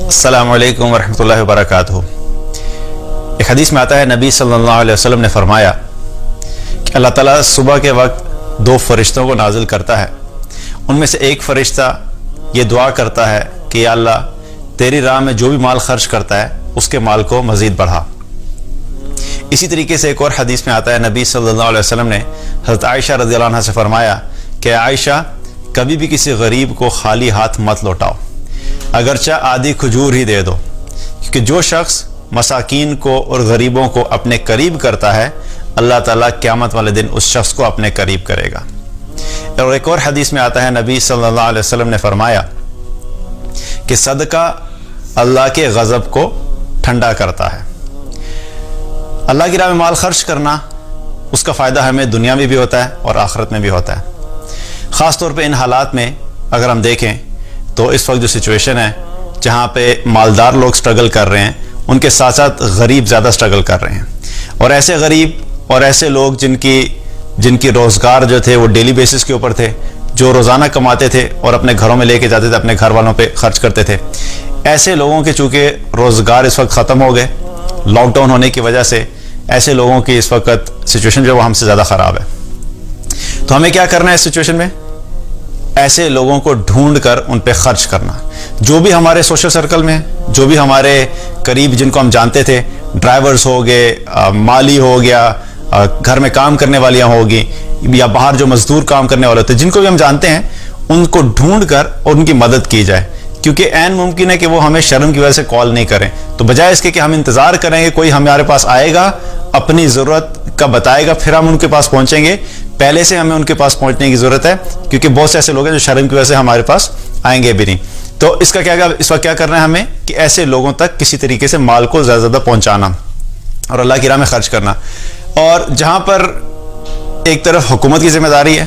السلام علیکم ورحمۃ اللہ وبرکاتہ۔ ایک حدیث میں آتا ہے نبی صلی اللہ علیہ وسلم نے فرمایا کہ اللہ تعالیٰ صبح کے وقت دو فرشتوں کو نازل کرتا ہے۔ ان میں سے ایک فرشتہ یہ دعا کرتا ہے کہ یا اللہ تیری راہ میں جو بھی مال خرچ کرتا ہے اس کے مال کو مزید بڑھا۔ اسی طریقے سے ایک اور حدیث میں آتا ہے نبی صلی اللہ علیہ وسلم نے حضرت عائشہ رضی اللہ عنہ سے فرمایا کہ عائشہ کبھی بھی کسی غریب کو خالی ہاتھ مت لوٹاؤ، اگرچہ آدھی کھجور ہی دے دو، کیونکہ جو شخص مساکین کو اور غریبوں کو اپنے قریب کرتا ہے اللہ تعالیٰ قیامت والے دن اس شخص کو اپنے قریب کرے گا۔ اور ایک اور حدیث میں آتا ہے نبی صلی اللہ علیہ وسلم نے فرمایا کہ صدقہ اللہ کے غضب کو ٹھنڈا کرتا ہے۔ اللہ کی راہ میں مال خرچ کرنا اس کا فائدہ ہمیں دنیا میں بھی ہوتا ہے اور آخرت میں بھی ہوتا ہے۔ خاص طور پہ ان حالات میں اگر ہم دیکھیں تو اس وقت جو سچویشن ہے جہاں پہ مالدار لوگ سٹرگل کر رہے ہیں ان کے ساتھ ساتھ غریب زیادہ سٹرگل کر رہے ہیں، اور ایسے غریب اور ایسے لوگ جن کی روزگار جو تھے وہ ڈیلی بیسس کے اوپر تھے، جو روزانہ کماتے تھے اور اپنے گھروں میں لے کے جاتے تھے، اپنے گھر والوں پہ خرچ کرتے تھے، ایسے لوگوں کے چونکہ روزگار اس وقت ختم ہو گئے لاک ڈاؤن ہونے کی وجہ سے، ایسے لوگوں کی اس وقت سچویشن جو وہ ہم سے زیادہ خراب ہے۔ تو ہمیں کیا کرنا ہے اس سچویشن میں؟ ایسے لوگوں کو ڈھونڈ کر ان پہ خرچ کرنا، جو بھی ہمارے سوشل سرکل میں، جو بھی ہمارے قریب جن کو ہم جانتے تھے، ڈرائیورز ہو گئے، مالی ہو گیا، گھر میں کام کرنے والیاں ہوگی، یا باہر جو مزدور کام کرنے والے ہوتے ہیں، جن کو بھی ہم جانتے ہیں ان کو ڈھونڈ کر اور ان کی مدد کی جائے، کیونکہ عین ممکن ہے کہ وہ ہمیں شرم کی وجہ سے کال نہیں کریں، تو بجائے اس کے کہ ہم انتظار کریں گے کوئی ہمارے پاس آئے گا اپنی ضرورت کا بتائے گا پھر ہم ان کے پاس پہنچیں گے، پہلے سے ہمیں ان کے پاس پہنچنے کی ضرورت ہے، کیونکہ بہت سے ایسے لوگ ہیں جو شرم کی وجہ سے ہمارے پاس آئیں گے بھی نہیں۔ تو اس وقت کیا کرنا ہے ہمیں کہ ایسے لوگوں تک کسی طریقے سے مال کو زیادہ زیادہ پہنچانا اور اللہ کی راہ میں خرچ کرنا۔ اور جہاں پر ایک طرف حکومت کی ذمہ داری ہے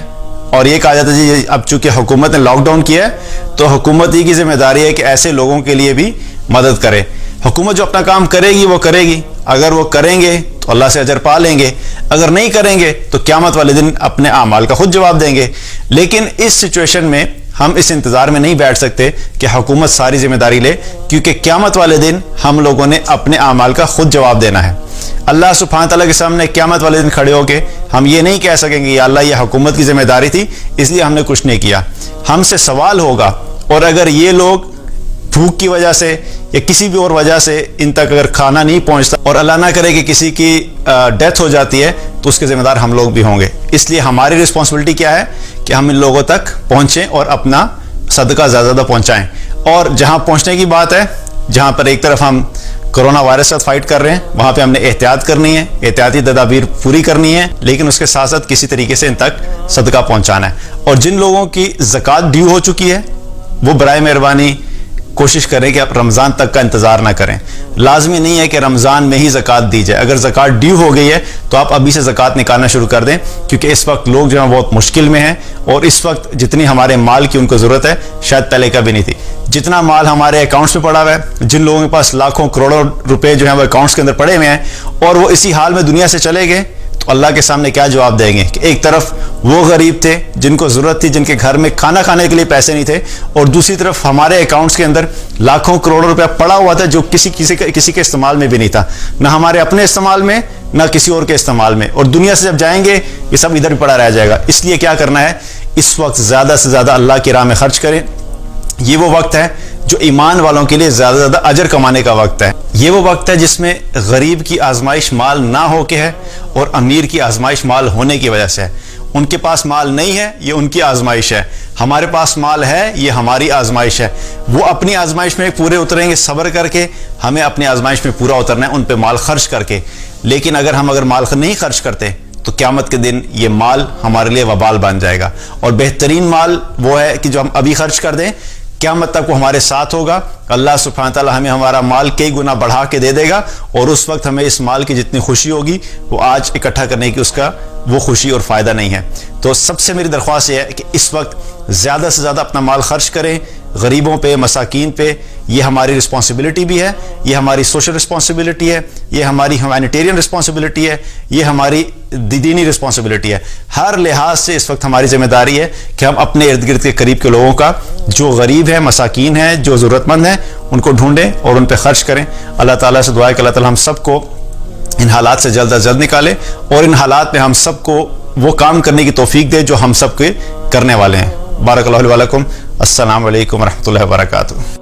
اور یہ کہا جاتا ہے جی اب چونکہ حکومت نے لاک ڈاؤن کیا ہے تو حکومت ہی کی ذمہ داری ہے کہ ایسے لوگوں کے لیے بھی مدد کرے۔ حکومت جو اپنا کام کرے گی وہ کرے گی، اگر وہ کریں گے تو اللہ سے اجر پا لیں گے، اگر نہیں کریں گے تو قیامت والے دن اپنے اعمال کا خود جواب دیں گے۔ لیکن اس سچویشن میں ہم اس انتظار میں نہیں بیٹھ سکتے کہ حکومت ساری ذمہ داری لے، کیونکہ قیامت والے دن ہم لوگوں نے اپنے اعمال کا خود جواب دینا ہے۔ اللہ سبحانہ تعالیٰ کے سامنے قیامت والے دن کھڑے ہو کے ہم یہ نہیں کہہ سکیں گے یا اللہ یہ حکومت کی ذمہ داری تھی اس لیے ہم نے کچھ نہیں کیا، ہم سے سوال ہوگا۔ اور اگر یہ لوگ بھوک کی وجہ سے یا کسی بھی اور وجہ سے ان تک اگر کھانا نہیں پہنچتا اور اللہ نہ کرے کہ کسی کی ڈیتھ ہو جاتی ہے تو اس کے ذمہ دار ہم لوگ بھی ہوں گے۔ اس لیے ہماری رسپانسبلٹی کیا ہے کہ ہم ان لوگوں تک پہنچیں اور اپنا صدقہ زیادہ زیادہ پہنچائیں۔ اور جہاں پہنچنے کی بات ہے، جہاں پر ایک طرف ہم کرونا وائرس سے فائٹ کر رہے ہیں وہاں پہ ہم نے احتیاط کرنی ہے، احتیاطی تدابیر پوری کرنی ہے، لیکن اس کے ساتھ ساتھ کسی طریقے سے ان تک صدقہ پہنچانا ہے۔ اور جن لوگوں کی زکوٰۃ ڈیو ہو چکی ہے وہ برائے مہربانی کوشش کریں کہ آپ رمضان تک کا انتظار نہ کریں۔ لازمی نہیں ہے کہ رمضان میں ہی زکوٰۃ دی جائے، اگر زکوٰۃ ڈیو ہو گئی ہے تو آپ ابھی سے زکوٰۃ نکالنا شروع کر دیں، کیونکہ اس وقت لوگ جو ہیں بہت مشکل میں ہیں اور اس وقت جتنی ہمارے مال کی ان کو ضرورت ہے شاید پہلے کبھی نہیں تھی۔ جتنا مال ہمارے اکاؤنٹس میں پڑا ہوا ہے، جن لوگوں کے پاس لاکھوں کروڑوں روپے جو ہیں وہ اکاؤنٹس کے اندر پڑے ہوئے ہیں اور وہ اسی حال میں دنیا سے چلے گئے، تو اللہ کے سامنے کیا جواب دیں گے کہ ایک طرف وہ غریب تھے جن کو ضرورت تھی، جن کے گھر میں کھانا کھانے کے لیے پیسے نہیں تھے، اور دوسری طرف ہمارے اکاؤنٹس کے اندر لاکھوں کروڑوں روپیہ پڑا ہوا تھا جو کسی کے استعمال میں بھی نہیں تھا، نہ ہمارے اپنے استعمال میں نہ کسی اور کے استعمال میں، اور دنیا سے جب جائیں گے یہ سب ادھر بھی پڑا رہ جائے گا۔ اس لیے کیا کرنا ہے، اس وقت زیادہ سے زیادہ اللہ کی راہ میں خرچ کریں۔ یہ وہ وقت ہے جو ایمان والوں کے لیے زیادہ سے زیادہ اجر کمانے کا وقت ہے۔ یہ وہ وقت ہے جس میں غریب کی آزمائش مال نہ ہو کے ہے اور امیر کی آزمائش مال ہونے کی وجہ سے ہے۔ ان کے پاس مال نہیں ہے یہ ان کی آزمائش ہے، ہمارے پاس مال ہے یہ ہماری آزمائش ہے۔ وہ اپنی آزمائش میں پورے اتریں گے صبر کر کے، ہمیں اپنی آزمائش میں پورا اترنا ہے ان پہ مال خرچ کر کے۔ لیکن اگر مال نہیں خرچ کرتے تو قیامت کے دن یہ مال ہمارے لیے وبال بن جائے گا، اور بہترین مال وہ ہے کہ جو ہم ابھی خرچ کر دیں قیامت تک وہ ہمارے ساتھ ہوگا۔ اللہ سبحانہ تعالیٰ ہمیں ہمارا مال کئی گنا بڑھا کے دے دے گا، اور اس وقت ہمیں اس مال کی جتنی خوشی ہوگی وہ آج اکٹھا کرنے کی اس کا وہ خوشی اور فائدہ نہیں ہے۔ تو سب سے میری درخواست یہ ہے کہ اس وقت زیادہ سے زیادہ اپنا مال خرچ کریں، غریبوں پہ، مساکین پہ، یہ ہماری رسپانسبلٹی بھی ہے، یہ ہماری سوشل رسپانسبلٹی ہے، یہ ہماری ہیومینیٹیرین رسپانسبلٹی ہے، یہ ہماری دینی رسپانسبلٹی ہے۔ ہر لحاظ سے اس وقت ہماری ذمہ داری ہے کہ ہم اپنے ارد گرد کے قریب کے لوگوں کا، جو غریب ہیں، مساکین ہیں، جو ضرورت مند ہیں، ان کو ڈھونڈیں اور ان پہ خرچ کریں۔ اللہ تعالیٰ سے دعا ہے کہ اللہ تعالیٰ ہم سب کو ان حالات سے جلد از جلد نکالے اور ان حالات میں ہم سب کو وہ کام کرنے کی توفیق دے جو ہم سب کے کرنے والے ہیں۔ بارک اللہ علیہ ولکم۔ السلام علیکم ورحمۃ اللہ وبرکاتہ۔